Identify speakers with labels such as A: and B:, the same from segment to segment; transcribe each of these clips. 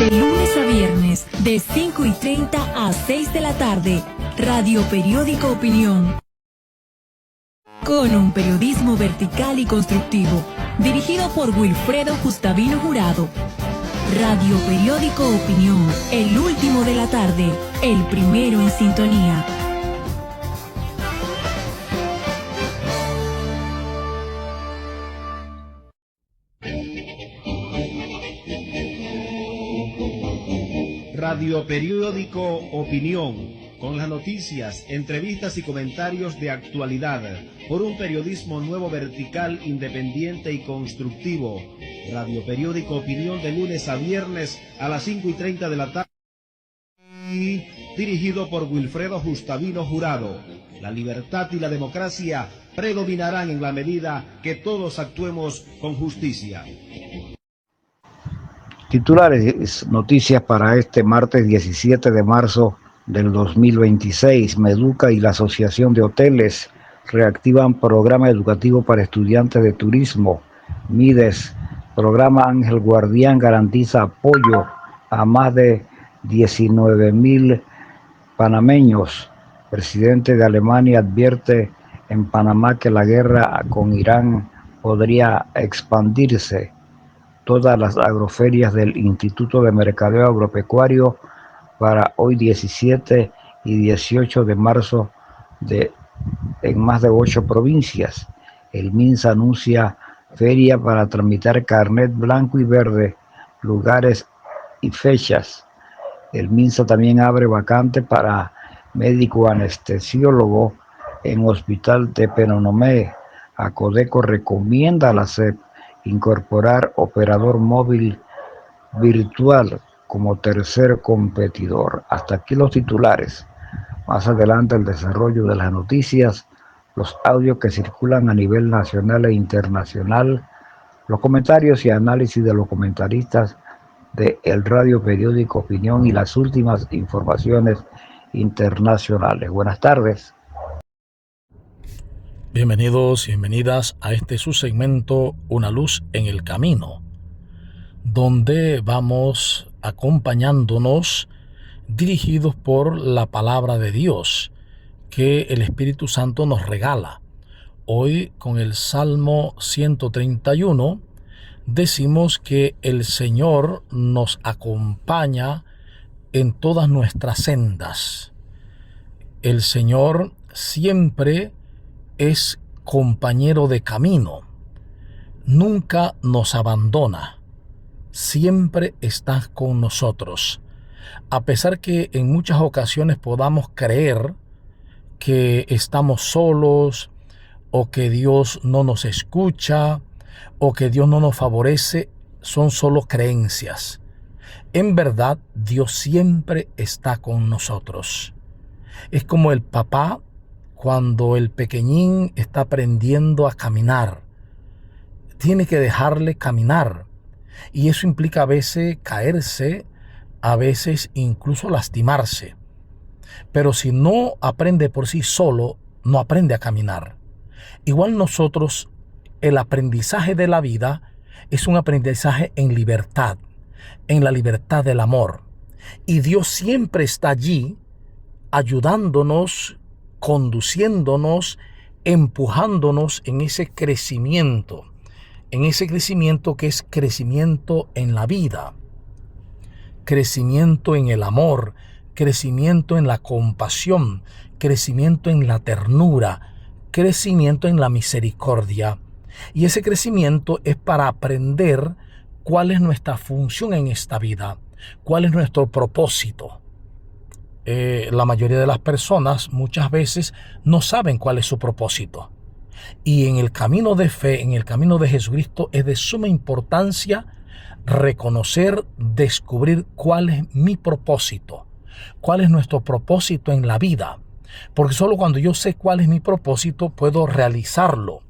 A: De lunes a viernes, de 5:30 a 6 de la tarde, Radio Periódico Opinión. Con un periodismo vertical y constructivo, dirigido por Wilfredo Gustavino Jurado. Radio Periódico Opinión, el último de la tarde, el primero en sintonía.
B: Radio Periódico Opinión, con las noticias, entrevistas y comentarios de actualidad, por un periodismo nuevo, vertical, independiente y constructivo. Radio Periódico Opinión, de lunes a viernes a las 5:30 de la tarde, dirigido por Wilfredo Gustavino Jurado. La libertad y la democracia predominarán en la medida que todos actuemos con justicia.
C: Titulares, noticias para este martes 17 de marzo del 2026. Meduca y la Asociación de Hoteles reactivan programa educativo para estudiantes de turismo. Mides, programa Ángel Guardián, garantiza apoyo a más de 19,000 panameños. Presidente de Alemania advierte en Panamá que la guerra con Irán podría expandirse. Todas las agroferias del Instituto de Mercadeo Agropecuario para hoy 17 y 18 de marzo en más de 8 provincias. El MINSA anuncia feria para tramitar carnet blanco y verde, lugares y fechas. El MINSA también abre vacante para médico anestesiólogo en Hospital de Penonomé. Acodeco recomienda a la SEP incorporar operador móvil virtual como tercer competidor. Hasta aquí los titulares. Más adelante el desarrollo de las noticias, los audios que circulan a nivel nacional e internacional, los comentarios y análisis de los comentaristas de el Radio Periódico Opinión y las últimas informaciones internacionales. Buenas tardes.
D: Bienvenidos y bienvenidas a este su segmento Una luz en el camino, donde vamos acompañándonos dirigidos por la palabra de Dios que el Espíritu Santo nos regala. Hoy con el Salmo 131 decimos que el Señor nos acompaña en todas nuestras sendas. El Señor siempre es compañero de camino, nunca nos abandona, siempre está con nosotros. A pesar que en muchas ocasiones podamos creer que estamos solos, o que Dios no nos escucha, o que Dios no nos favorece, son solo creencias. En verdad, Dios siempre está con nosotros. Es como el papá cuando el pequeñín está aprendiendo a caminar. Tiene que dejarle caminar. Y eso implica a veces caerse, a veces incluso lastimarse. Pero si no aprende por sí solo, no aprende a caminar. Igual nosotros, el aprendizaje de la vida es un aprendizaje en libertad, en la libertad del amor. Y Dios siempre está allí ayudándonos, conduciéndonos, empujándonos en ese crecimiento que es crecimiento en la vida, crecimiento en el amor, crecimiento en la compasión, crecimiento en la ternura, crecimiento en la misericordia. Y ese crecimiento es para aprender cuál es nuestra función en esta vida, cuál es nuestro propósito. La mayoría de las personas muchas veces no saben cuál es su propósito. Y en el camino de fe, en el camino de Jesucristo, es de suma importancia reconocer, descubrir cuál es mi propósito, cuál es nuestro propósito en la vida. Porque solo cuando yo sé cuál es mi propósito, puedo realizarlo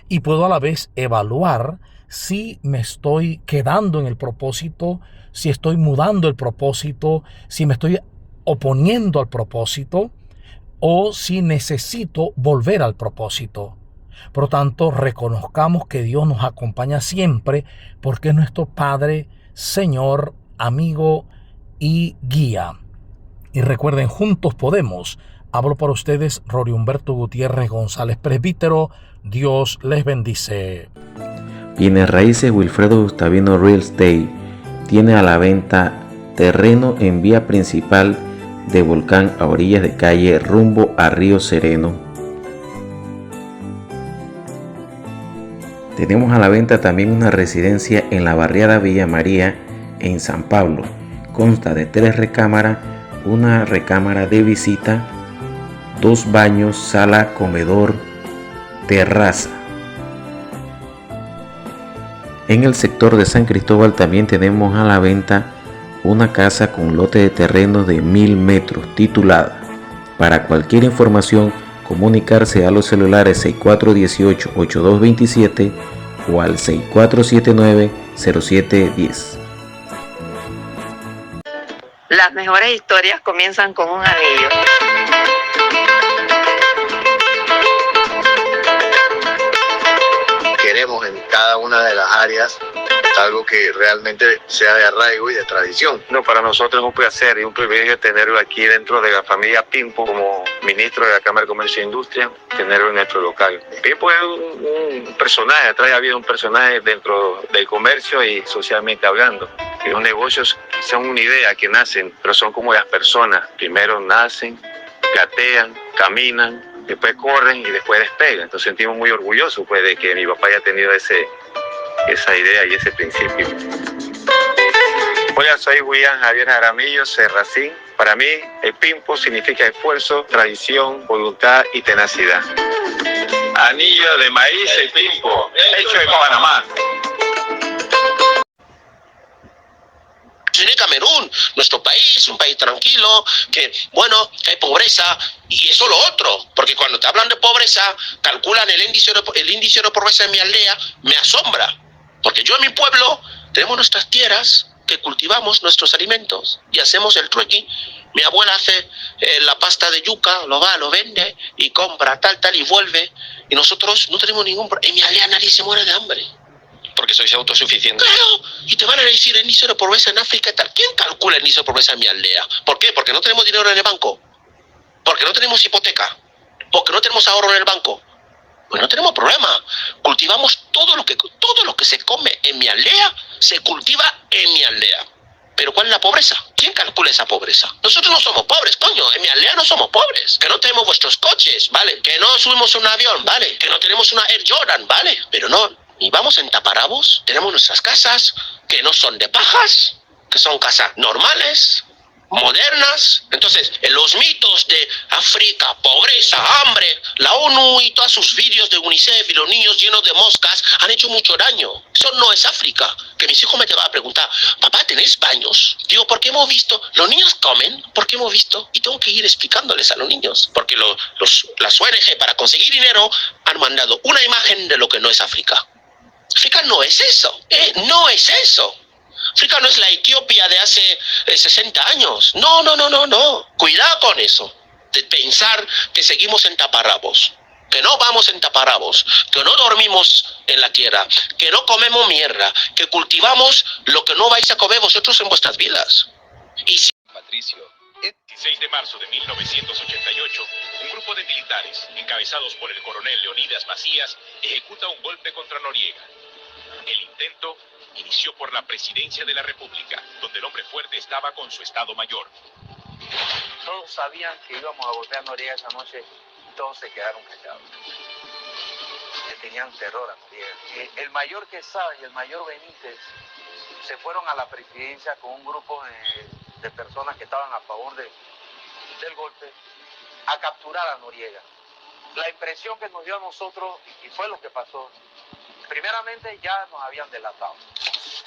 D: y puedo a la vez evaluar si me estoy quedando en el propósito, si estoy mudando el propósito, si me estoy oponiendo al propósito o si necesito volver al propósito. Por lo tanto, reconozcamos que Dios nos acompaña siempre porque es nuestro Padre, Señor, amigo y guía. Y recuerden, juntos podemos. Hablo para ustedes, Rory Humberto Gutiérrez González, presbítero. Dios les bendice.
E: Bienes Raíces Wilfredo Gustavino Real Estate tiene a la venta terreno en vía principal de Volcán a orillas de calle rumbo a Río Sereno. Tenemos a la venta también una residencia en la barriada Villa María en San Pablo. Consta de 3 recámaras, una recámara de visita, 2 baños, sala, comedor, terraza. En el sector de San Cristóbal también tenemos a la venta una casa con lote de terreno de 1000 metros titulada. Para cualquier información, comunicarse a los celulares 6418-8227 o al 6479-0710.
F: Las mejores historias comienzan con un anillo.
G: Queremos en cada una de las áreas algo que realmente sea de arraigo y de tradición.
H: No, para nosotros es un placer y un privilegio tenerlo aquí dentro de la familia Pimpo como ministro de la Cámara de Comercio e Industria, tenerlo en nuestro local. Pimpo es un personaje, atrás ha habido un personaje dentro del comercio y socialmente hablando. Y los negocios son una idea que nacen, pero son como las personas. Primero nacen, gatean, caminan, después corren y después despegan. Entonces sentimos muy orgullosos pues, de que mi papá haya tenido esa idea y ese principio. Hola, soy William Javier Jaramillo Serracín. Para mí, el Pimpo significa esfuerzo, tradición, voluntad y tenacidad. Anillo de maíz, el Pimpo, hecho en Panamá.
I: En Camerún, nuestro país, un país tranquilo, que hay pobreza, y eso lo otro, porque cuando te hablan de pobreza, calculan el índice de pobreza en mi aldea, me asombra, porque yo en mi pueblo tenemos nuestras tierras que cultivamos nuestros alimentos y hacemos el trueque. Mi abuela hace la pasta de yuca, lo vende y compra tal y vuelve, y nosotros no tenemos ningún problema. En mi aldea nadie se muere de hambre. Porque sois autosuficientes. Claro, y te van a decir el índice de pobreza en África y tal. ¿Quién calcula el índice de pobreza en mi aldea? ¿Por qué? Porque no tenemos dinero en el banco. Porque no tenemos hipoteca. Porque no tenemos ahorro en el banco. Pues no tenemos problema. Cultivamos todo lo que se come en mi aldea, se cultiva en mi aldea. Pero ¿cuál es la pobreza? ¿Quién calcula esa pobreza? Nosotros no somos pobres, coño. En mi aldea no somos pobres. Que no tenemos vuestros coches, ¿vale? Que no subimos un avión, ¿vale? Que no tenemos una Air Jordan, ¿vale? Pero no. Y vamos en taparrabos, tenemos nuestras casas que no son de pajas, que son casas normales, modernas. Entonces, en los mitos de África, pobreza, hambre, la ONU y todos sus vídeos de UNICEF y los niños llenos de moscas han hecho mucho daño. Eso no es África. Que mis hijos me te van a preguntar, papá, ¿tenéis baños? Digo, porque hemos visto, los niños comen, porque hemos visto, y tengo que ir explicándoles a los niños, porque las ONG para conseguir dinero han mandado una imagen de lo que no es África. África no es eso, no es eso. África no es la Etiopía de hace 60 años. No. Cuidado con eso, de pensar que seguimos en taparrabos, que no vamos en taparrabos, que no dormimos en la tierra, que no comemos mierda, que cultivamos lo que no vais a comer vosotros en vuestras vidas. Y si...
J: Patricio. El 16 de marzo de 1988, un grupo de militares, encabezados por el coronel Leonidas Macías, ejecuta un golpe contra Noriega. El intento inició por la presidencia de la República, donde el hombre fuerte estaba con su Estado Mayor.
K: Todos sabían que íbamos a golpear a Noriega esa noche y todos se quedaron callados. Le tenían terror a Noriega. El mayor Quesada y el mayor Benítez se fueron a la presidencia con un grupo de personas que estaban a favor del golpe a capturar a Noriega. La impresión que nos dio a nosotros, y fue lo que pasó, primeramente ya nos habían delatado.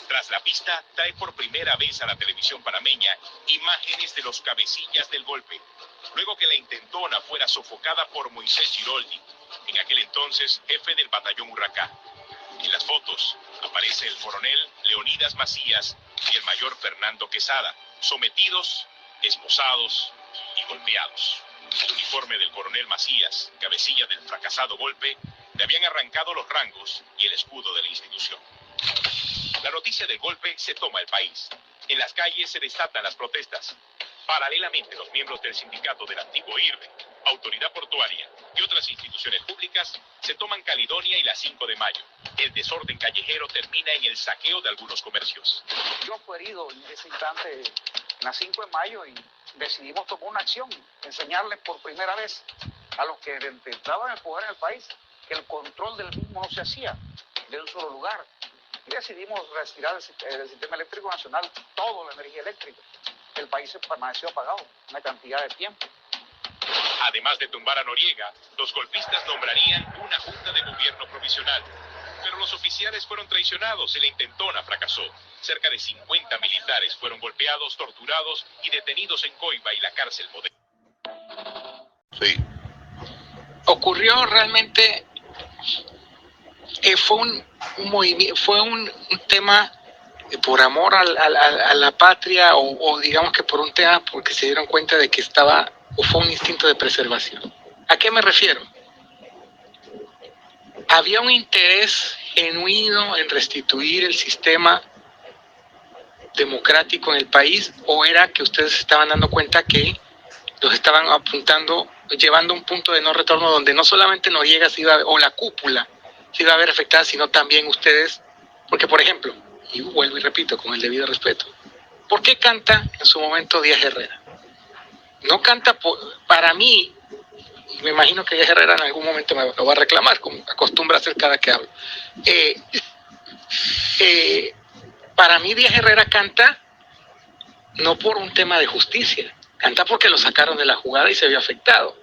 J: Tras la pista, trae por primera vez a la televisión panameña imágenes de los cabecillas del golpe, luego que la intentona fuera sofocada por Moisés Giroldi, en aquel entonces jefe del batallón Urracá. En las fotos aparece el coronel Leonidas Macías y el mayor Fernando Quesada, sometidos, esposados y golpeados. El uniforme del coronel Macías, cabecilla del fracasado golpe, le habían arrancado los rangos y el escudo de la institución. La noticia del golpe se toma el país. En las calles se desatan las protestas. Paralelamente, los miembros del sindicato del antiguo IRBE, Autoridad Portuaria y otras instituciones públicas se toman Caledonia y la 5 de mayo. El desorden callejero termina en el saqueo de algunos comercios.
K: Yo fui herido en ese instante, en la 5 de mayo, y decidimos tomar una acción, enseñarles por primera vez a los que entraban el poder en el país que el control del mismo no se hacía de un solo lugar. Y decidimos retirar del sistema eléctrico nacional toda la energía eléctrica. El país permaneció apagado una cantidad de tiempo.
J: Además de tumbar a Noriega, los golpistas nombrarían una junta de gobierno provisional. Pero los oficiales fueron traicionados y la intentona fracasó. Cerca de 50 militares fueron golpeados, torturados y detenidos en Coiba y la cárcel moderna.
I: Sí.
L: Ocurrió realmente, fue un tema por amor a la patria o digamos que por un tema porque se dieron cuenta de que fue un instinto de preservación. ¿A qué me refiero? Había un interés genuino en restituir el sistema democrático en el país, o era que ustedes se estaban dando cuenta que los estaban apuntando, llevando a un punto de no retorno donde no solamente Noriega o la cúpula se iba a ver afectada, sino también ustedes? Porque, por ejemplo, y vuelvo y repito con el debido respeto, ¿por qué canta en su momento Díaz Herrera? No canta para mí, y me imagino que Díaz Herrera en algún momento me lo va a reclamar, como acostumbra hacer cada que hablo. Para mí Díaz Herrera canta no por un tema de justicia, canta porque lo sacaron de la jugada y se vio afectado.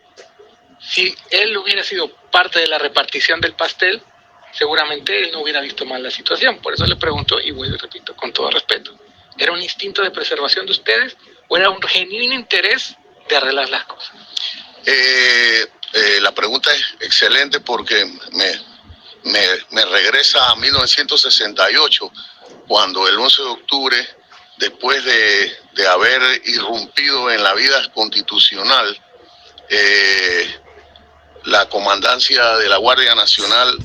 L: Si él hubiera sido parte de la repartición del pastel, seguramente él no hubiera visto mal la situación. Por eso le pregunto, y vuelvo y repito, con todo respeto, ¿era un instinto de preservación de ustedes o era un genuino interés de arreglar las cosas?
I: La pregunta es excelente porque me regresa a 1968, cuando el 11 de octubre, después de haber irrumpido en la vida constitucional, la comandancia de la Guardia Nacional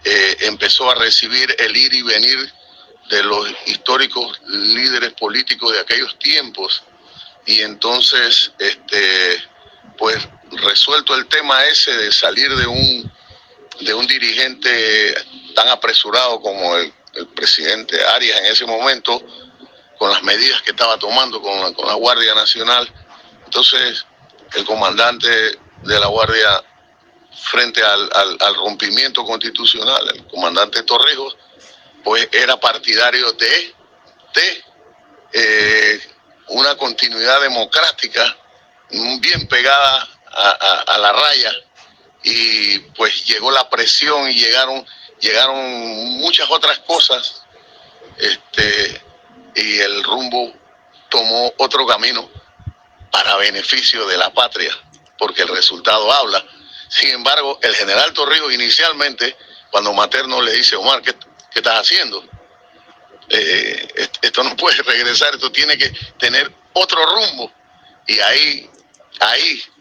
I: empezó a recibir el ir y venir de los históricos líderes políticos de aquellos tiempos, y entonces pues resuelto el tema ese de salir de un dirigente tan apresurado como el presidente Arias en ese momento, con las medidas que estaba tomando con la Guardia Nacional. Entonces el comandante de la Guardia, frente al rompimiento constitucional, el comandante Torrijos, pues era partidario de una continuidad democrática bien pegada a la raya, y pues llegó la presión y llegaron muchas otras cosas, y el rumbo tomó otro camino para beneficio de la patria, porque el resultado habla. Sin embargo, el general Torrijos inicialmente, cuando Materno le dice: Omar, ¿qué estás haciendo? Esto no puede regresar, esto tiene que tener otro rumbo. Y ahí,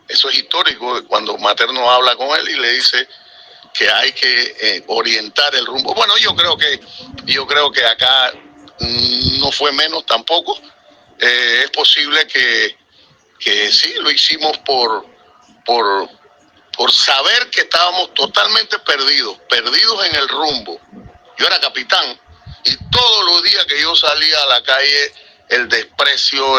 I: eso es histórico, cuando Materno habla con él y le dice que hay que orientar el rumbo. Bueno, yo creo que acá no fue menos tampoco. Es posible que sí, lo hicimos por saber que estábamos totalmente perdidos en el rumbo. Yo era capitán y todos los días que yo salía a la calle, el desprecio,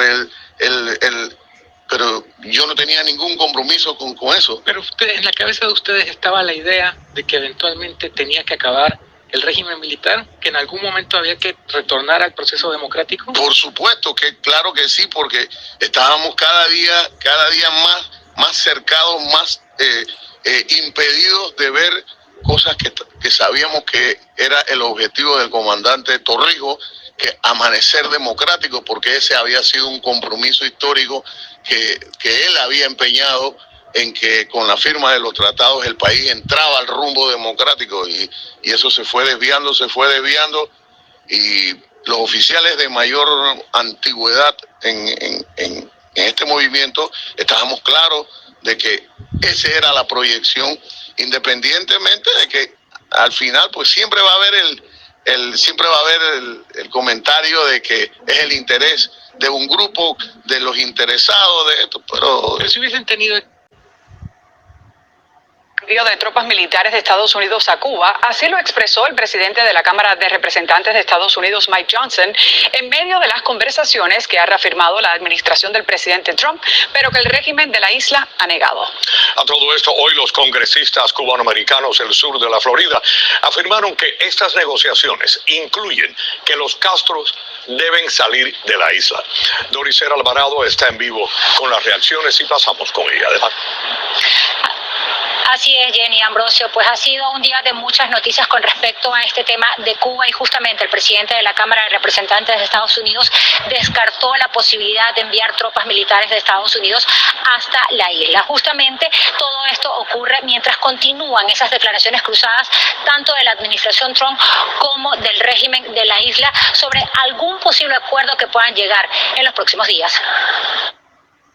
I: pero yo no tenía ningún compromiso con eso.
L: Pero en la cabeza de ustedes estaba la idea de que eventualmente tenía que acabar el régimen militar, que en algún momento había que retornar al proceso democrático.
I: Por supuesto que claro que sí, porque estábamos cada día más cercados, más impedidos de ver cosas que sabíamos que era el objetivo del comandante Torrijos, que amanecer democrático, porque ese había sido un compromiso histórico que él había empeñado en que con la firma de los tratados el país entraba al rumbo democrático, y eso se fue desviando, y los oficiales de mayor antigüedad en este movimiento estábamos claros de que esa era la proyección, independientemente de que al final pues siempre va a haber
G: Siempre va a haber el comentario de que es el interés de un grupo de los interesados de esto, pero
L: si hubiesen tenido
M: de tropas militares de Estados Unidos a Cuba, así lo expresó el presidente de la Cámara de Representantes de Estados Unidos, Mike Johnson, en medio de las conversaciones que ha reafirmado la administración del presidente Trump, pero que el régimen de la isla ha negado.
N: A todo esto, hoy los congresistas cubanoamericanos del sur de la Florida afirmaron que estas negociaciones incluyen que los Castros deben salir de la isla. Doricera Alvarado está en vivo con las reacciones y pasamos con ella.
O: Así es, Jenny, Ambrosio, pues ha sido un día de muchas noticias con respecto a este tema de Cuba y justamente el presidente de la Cámara de Representantes de Estados Unidos descartó la posibilidad de enviar tropas militares de Estados Unidos hasta la isla. Justamente todo esto ocurre mientras continúan esas declaraciones cruzadas tanto de la administración Trump como del régimen de la isla sobre algún posible acuerdo que puedan llegar en los próximos días.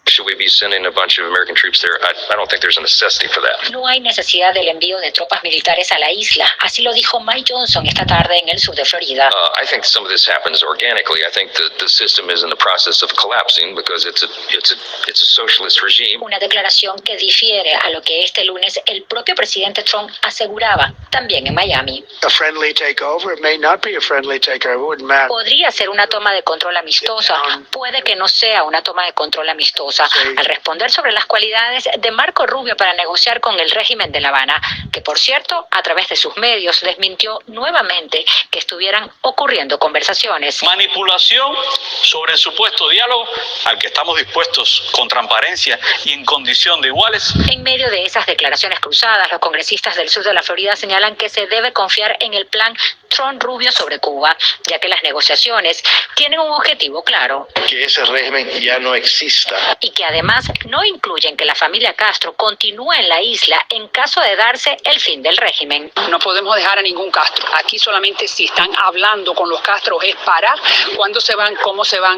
P: Should we be sending a bunch of American troops there? I don't think there's a necessity for that.
O: No hay necesidad del envío de tropas militares a la isla, así lo dijo Mike Johnson esta tarde en el sur de Florida.
P: I think some of this happens organically. I think the system is in the process of collapsing because it's a socialist regime.
O: Una declaración que difiere a lo que este lunes el propio presidente Trump aseguraba también en Miami.
Q: A friendly takeover, it may not be a friendly takeover, it wouldn't matter.
O: Podría ser una toma de control amistosa, puede que no sea una toma de control amistosa. Al responder sobre las cualidades de Marco Rubio para negociar con el régimen de La Habana, que por cierto, a través de sus medios desmintió nuevamente que estuvieran ocurriendo conversaciones.
R: Manipulación sobre el supuesto diálogo al que estamos dispuestos con transparencia y en condición de iguales.
O: En medio de esas declaraciones cruzadas, los congresistas del sur de la Florida señalan que se debe confiar en el plan Trump-Rubio sobre Cuba, ya que las negociaciones tienen un objetivo claro.
G: Que ese régimen ya no exista.
O: Y que además no incluyen que la familia Castro continúe en la isla en caso de darse el fin del régimen.
M: No podemos dejar a ningún Castro. Aquí solamente si están hablando con los Castros es para cuándo se van,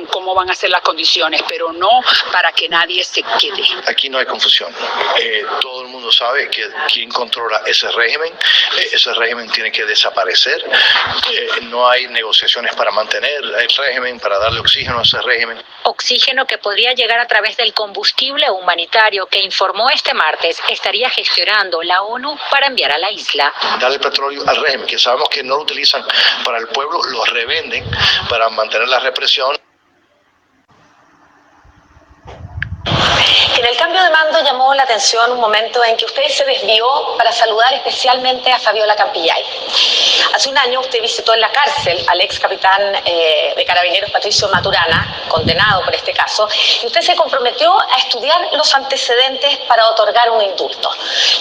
M: cómo van a ser las condiciones, pero no para que nadie se quede.
G: Aquí no hay confusión. Todo el mundo sabe que quién controla ese régimen. Ese régimen tiene que desaparecer. No hay negociaciones para mantener el régimen, para darle oxígeno a ese régimen.
O: Oxígeno que podría llegar a través del combustible humanitario que informó este martes estaría gestionando la ONU para enviar a la isla.
G: Darle petróleo al régimen, que sabemos que no lo utilizan para el pueblo, lo revenden para mantener la represión.
S: En el cambio de mando llamó la atención un momento en que usted se desvió para saludar especialmente a Fabiola Campillay. Hace un año usted visitó en la cárcel al ex capitán de Carabineros Patricio Maturana, condenado por este caso, y usted se comprometió a estudiar los antecedentes para otorgar un indulto.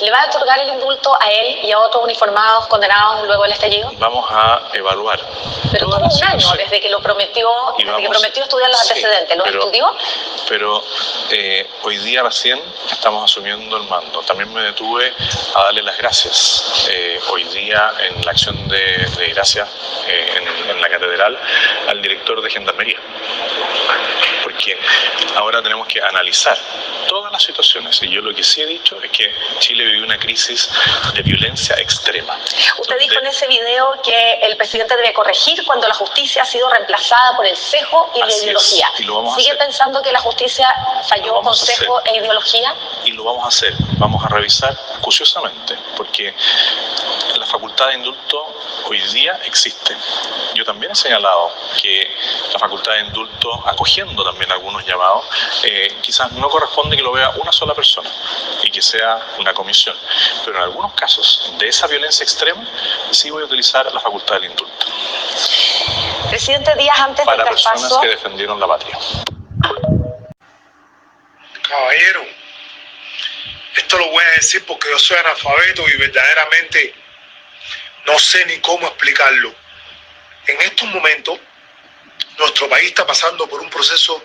S: ¿Le va a otorgar el indulto a él y a otros uniformados condenados luego del estallido?
T: Vamos a evaluar.
S: Pero tuvo un año desde que lo prometió, prometió estudiar los antecedentes. ¿Lo estudió?
T: Pero hoy día recién estamos asumiendo el mando. También me detuve a darle las gracias hoy día en la acción de gracias en la catedral al director de Gendarmería, porque ahora tenemos que analizar todas las situaciones, y yo lo que sí he dicho es que Chile vive una crisis de violencia extrema.
S: Usted dijo en ese video que el presidente debe corregir cuando la justicia ha sido reemplazada por el sesgo y la ideología. ¿Sigue pensando que la justicia falló con sesgo e ideología?
T: Y lo vamos a hacer, vamos a revisar acuciosamente, porque la facultad de indulto hoy día existe. Yo también he señalado que la facultad de indulto, acogiendo también algunos llamados, quizás no corresponde que lo vea una sola persona y que sea una comisión, pero en algunos casos de esa violencia extrema sí voy a utilizar la facultad del indulto.
S: Presidente Díaz, antes
T: para
S: del traspaso...
T: personas que defendieron la patria.
U: Caballero, esto lo voy a decir porque yo soy analfabeto y verdaderamente no sé ni cómo explicarlo. En estos momentos, nuestro país está pasando por un proceso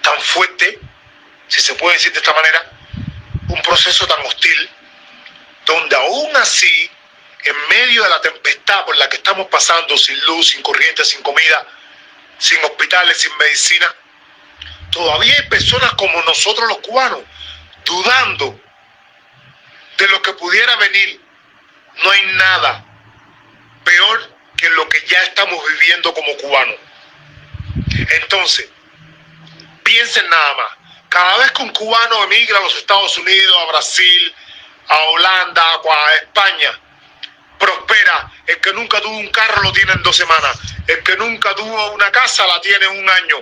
U: tan fuerte, si se puede decir de esta manera, un proceso tan hostil, donde aún así, en medio de la tempestad por la que estamos pasando, sin luz, sin corriente, sin comida, sin hospitales, sin medicina, todavía hay personas como nosotros los cubanos, dudando de lo que pudiera venir. No hay nada peor que lo que ya estamos viviendo como cubanos. Entonces, piensen nada más. Cada vez que un cubano emigra a los Estados Unidos, a Brasil, a Holanda, a España, prospera. El que nunca tuvo un carro lo tiene en 2 semanas. El que nunca tuvo una casa la tiene en 1 año.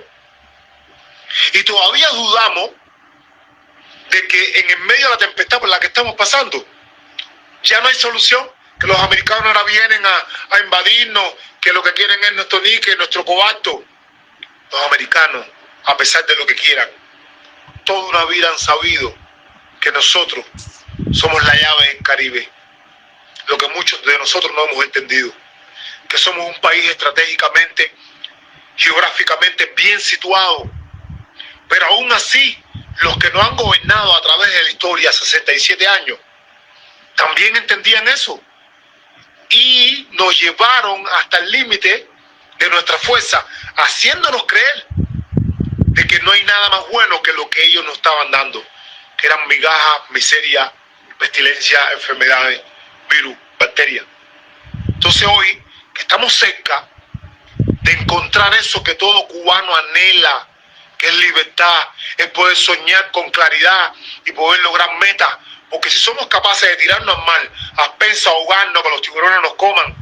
U: Y todavía dudamos de que en el medio de la tempestad por la que estamos pasando, ya no hay solución, que los americanos ahora vienen a invadirnos, que lo que quieren es nuestro níquel, nuestro cobalto. Los americanos, a pesar de lo que quieran, toda una vida han sabido que nosotros somos la llave del Caribe. Lo que muchos de nosotros no hemos entendido, que somos un país estratégicamente, geográficamente bien situado. Pero aún así, los que nos han gobernado a través de la historia, 67 años, también entendían eso. Y nos llevaron hasta el límite de nuestra fuerza, haciéndonos creer de que no hay nada más bueno que lo que ellos nos estaban dando, que eran migajas, miseria, pestilencia, enfermedades, virus, bacterias. Entonces hoy, que estamos cerca de encontrar eso que todo cubano anhela, que es libertad, es poder soñar con claridad y poder lograr metas, porque si somos capaces de tirarnos al mar, a pensas, ahogarnos, que los tiburones nos coman,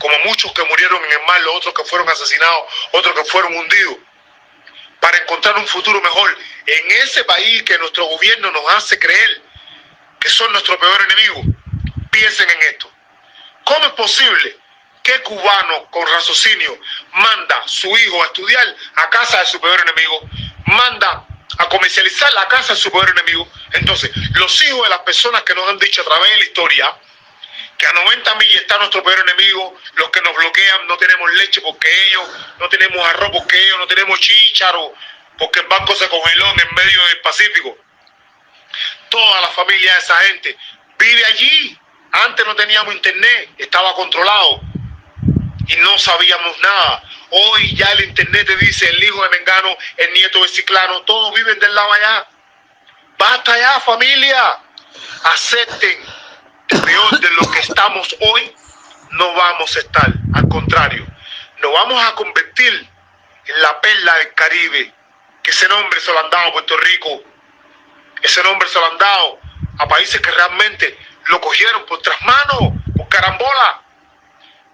U: como muchos que murieron en el mar, los otros que fueron asesinados, otros que fueron hundidos, para encontrar un futuro mejor en ese país que nuestro gobierno nos hace creer que son nuestro peor enemigo. Piensen en esto. ¿Cómo es posible que cubano con raciocinio manda a su hijo a estudiar a casa de su peor enemigo, manda a comercializar la casa de su peor enemigo? Entonces, los hijos de las personas que nos han dicho a través de la historia que a 90 millas está nuestro peor enemigo, los que nos bloquean, no tenemos leche porque ellos, no tenemos arroz porque ellos, no tenemos chícharo porque el banco se congeló en el medio del Pacífico. Toda la familia de esa gente vive allí. Antes no teníamos internet, estaba controlado y no sabíamos nada. Hoy ya el internet te dice el hijo de Mengano, el nieto de Ciclano, todos viven del lado allá. Basta ya, familia. Acepten que peor de lo que estamos hoy no vamos a estar. Al contrario, nos vamos a convertir en la perla del Caribe, que ese nombre se lo han dado a Puerto Rico, ese nombre se lo han dado a países que realmente lo cogieron por trasmano, por carambola.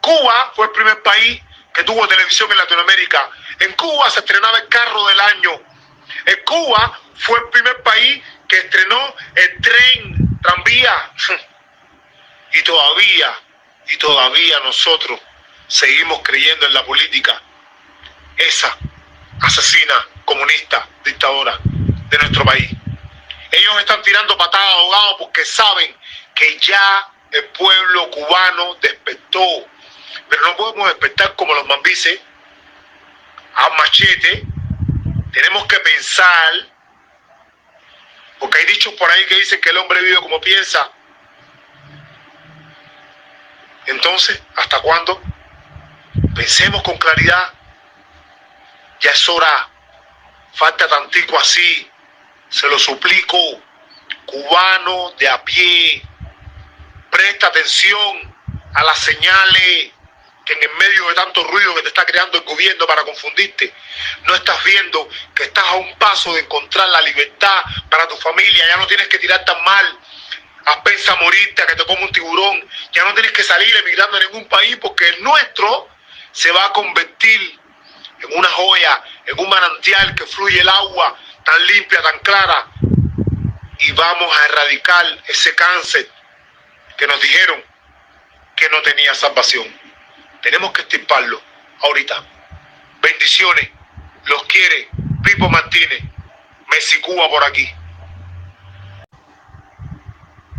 U: Cuba fue el primer país que tuvo televisión en Latinoamérica. En Cuba se estrenaba el carro del año. En Cuba fue el primer país que estrenó el tranvía. Y todavía nosotros seguimos creyendo en la política, esa asesina, comunista, dictadora de nuestro país. Ellos están tirando patadas ahogados porque saben que ya el pueblo cubano despertó. Pero no podemos despertar como los mambises, a machete. Tenemos que pensar, porque hay dichos por ahí que dicen que el hombre vive como piensa. Entonces, ¿hasta cuándo? Pensemos con claridad. Ya es hora. Falta tantico así. Se lo suplico. Cubano de a pie, presta atención a las señales que en el medio de tanto ruido que te está creando el gobierno para confundirte, no estás viendo que estás a un paso de encontrar la libertad para tu familia. Ya no tienes que tirar tan mal a pensar morirte, a que te coma un tiburón. Ya no tienes que salir emigrando a ningún país, porque el nuestro se va a convertir en una joya, en un manantial que fluye el agua tan limpia, tan clara, y vamos a erradicar ese cáncer que nos dijeron que no tenía salvación. Tenemos que extirparlo ahorita. Bendiciones. Los quiere Pipo Martínez. Messi Cuba por aquí.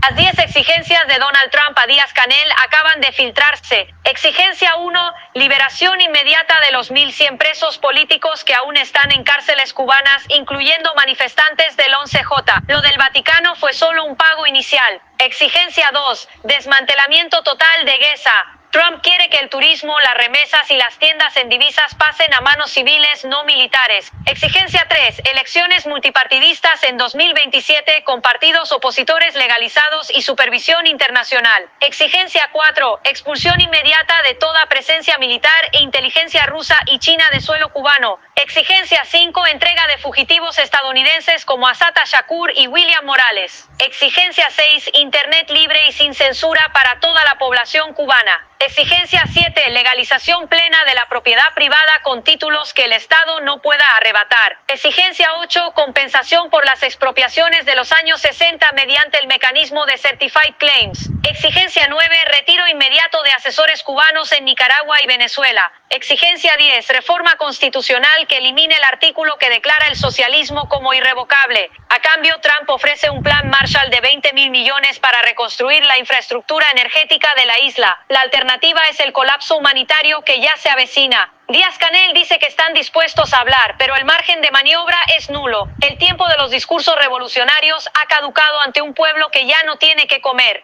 S: Las 10 exigencias de Donald Trump a Díaz-Canel acaban de filtrarse. Exigencia 1, liberación inmediata de los 1.100 presos políticos que aún están en cárceles cubanas, incluyendo manifestantes del 11J. Lo del Vaticano fue solo un pago inicial. Exigencia 2, desmantelamiento total de Geza.
A: Trump quiere que el turismo, las remesas y las tiendas en divisas pasen a manos civiles, no militares. Exigencia 3. Elecciones multipartidistas en 2027 con partidos opositores legalizados y supervisión internacional. Exigencia 4. Expulsión inmediata de toda presencia militar e inteligencia rusa y China de suelo cubano. Exigencia 5. Entrega de fugitivos estadounidenses como Assata Shakur y William Morales. Exigencia 6. Internet libre y sin censura para toda la población cubana. Exigencia 7. Legalización plena de la propiedad privada con títulos que el Estado no pueda arrebatar. Exigencia 8. Compensación por las expropiaciones de los años 60 mediante el mecanismo de Certified Claims. Exigencia 9. Retiro inmediato de asesores cubanos en Nicaragua y Venezuela. Exigencia 10. Reforma constitucional que elimine el artículo que declara el socialismo como irrevocable. A cambio, Trump ofrece un plan Marshall de 20.000 millones para reconstruir la infraestructura energética de la isla. La alternativa es el colapso humanitario que ya se avecina. Díaz-Canel dice que están dispuestos a hablar, pero el margen de maniobra es nulo. El tiempo de los discursos revolucionarios ha caducado ante un pueblo que ya no tiene que comer.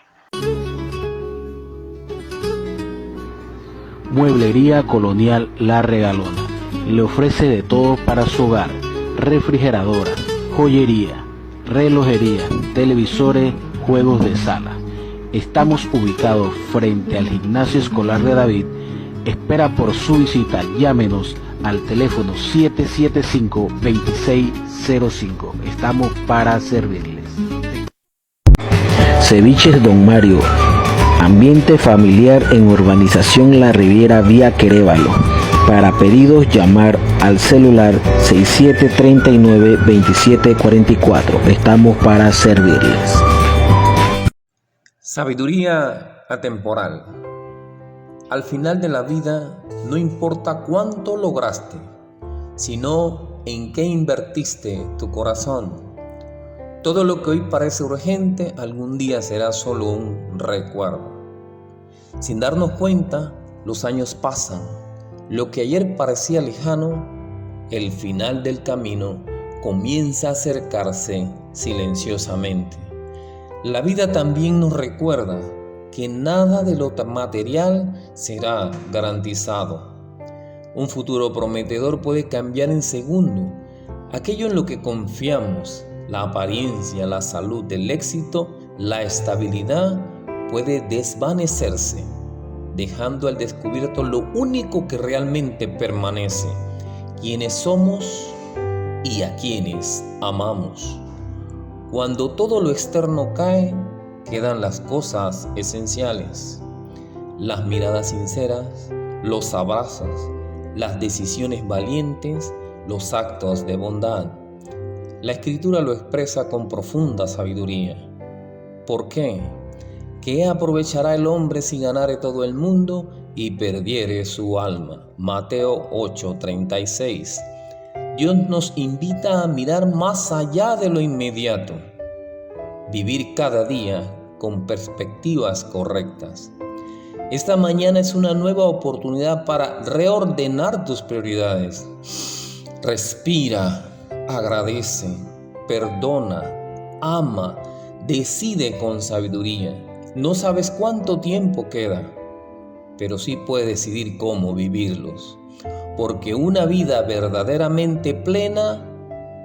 V: Mueblería Colonial La Regalona. Le ofrece de todo para su hogar: refrigeradora, joyería, relojería, televisores, juegos de sala. Estamos ubicados frente al Gimnasio Escolar de David. Espera por su visita. Llámenos al teléfono 775-2605. Estamos para servirles. Ceviches Don Mario. Ambiente familiar en Urbanización La Riviera vía Querévalo. Para pedidos, llamar al celular 6739-2744. Estamos para servirles.
W: Sabiduría atemporal. Al final de la vida, no importa cuánto lograste, sino en qué invertiste tu corazón. Todo lo que hoy parece urgente, algún día será solo un recuerdo. Sin darnos cuenta, los años pasan. Lo que ayer parecía lejano, el final del camino comienza a acercarse silenciosamente. La vida también nos recuerda que nada de lo material será garantizado. Un futuro prometedor puede cambiar en segundo. Aquello en lo que confiamos, la apariencia, la salud, el éxito, la estabilidad, puede desvanecerse, dejando al descubierto lo único que realmente permanece: quiénes somos y a quienes amamos. Cuando todo lo externo cae, quedan las cosas esenciales: las miradas sinceras, los abrazos, las decisiones valientes, los actos de bondad. La Escritura lo expresa con profunda sabiduría. ¿Por qué? ¿Qué aprovechará el hombre si ganare todo el mundo y perdiere su alma? Mateo 8:36. Dios nos invita a mirar más allá de lo inmediato, vivir cada día con perspectivas correctas. Esta mañana es una nueva oportunidad para reordenar tus prioridades. Respira, agradece, perdona, ama, decide con sabiduría. No sabes cuánto tiempo queda, pero sí puedes decidir cómo vivirlos. Porque una vida verdaderamente plena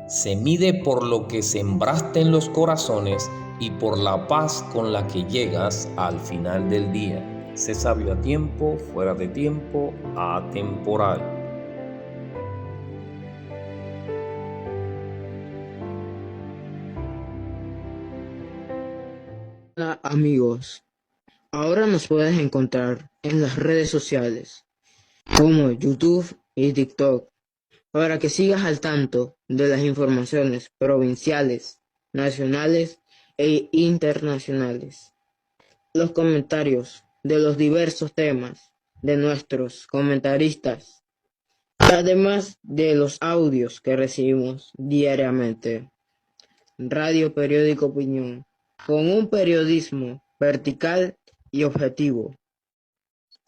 W: se mide por lo que sembraste en los corazones y por la paz con la que llegas al final del día. Sé sabio a tiempo, fuera de tiempo, atemporal.
X: Hola amigos, ahora nos puedes encontrar en las redes sociales como YouTube y TikTok para que sigas al tanto de las informaciones provinciales, nacionales e internacionales. Los comentarios de los diversos temas de nuestros comentaristas, además de los audios que recibimos diariamente. Radio Periódico Opinión, con un periodismo vertical y objetivo.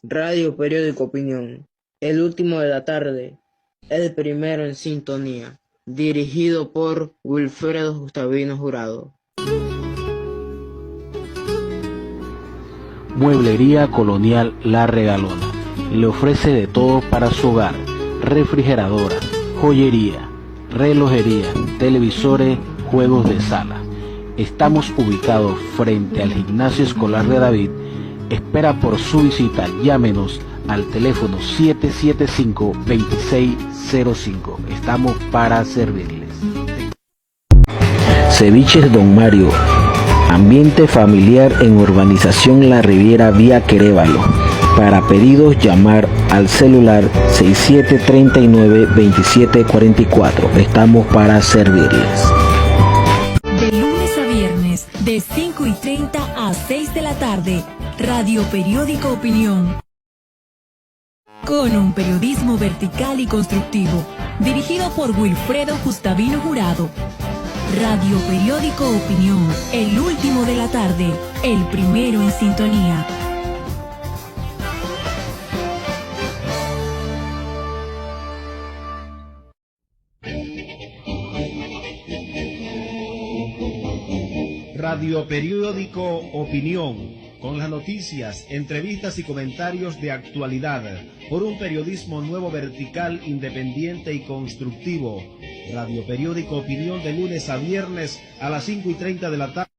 X: Radio Periódico Opinión, el último de la tarde, el primero en sintonía, dirigido por Wilfredo Gustavino Jurado.
V: Mueblería Colonial La Regalona. Le ofrece de todo para su hogar: refrigeradora, joyería, relojería, televisores, juegos de sala. Estamos ubicados frente al Gimnasio Escolar de David. Espera por su visita. Llámenos al teléfono 775-2605. Estamos para servirles. Ceviches Don Mario. Ambiente familiar en Urbanización La Riviera, vía Querévalo. Para pedidos, llamar al celular 6739-2744. Estamos para servirles.
B: De lunes a viernes, de 5:30 a 6 de la tarde, Radio Periódico Opinión. Con un periodismo vertical y constructivo, dirigido por Wilfredo Gustavino Jurado. Radio Periódico Opinión, el último de la tarde, el primero en sintonía.
C: Radio Periódico Opinión, con las noticias, entrevistas y comentarios de actualidad, por un periodismo nuevo, vertical, independiente y constructivo. Radio Periódico Opinión, de lunes a viernes a las 5:30 de la tarde.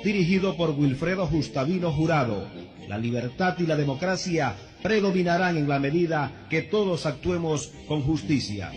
C: Dirigido por Wilfredo Gustavino Jurado. La libertad y la democracia predominarán en la medida que todos actuemos con justicia.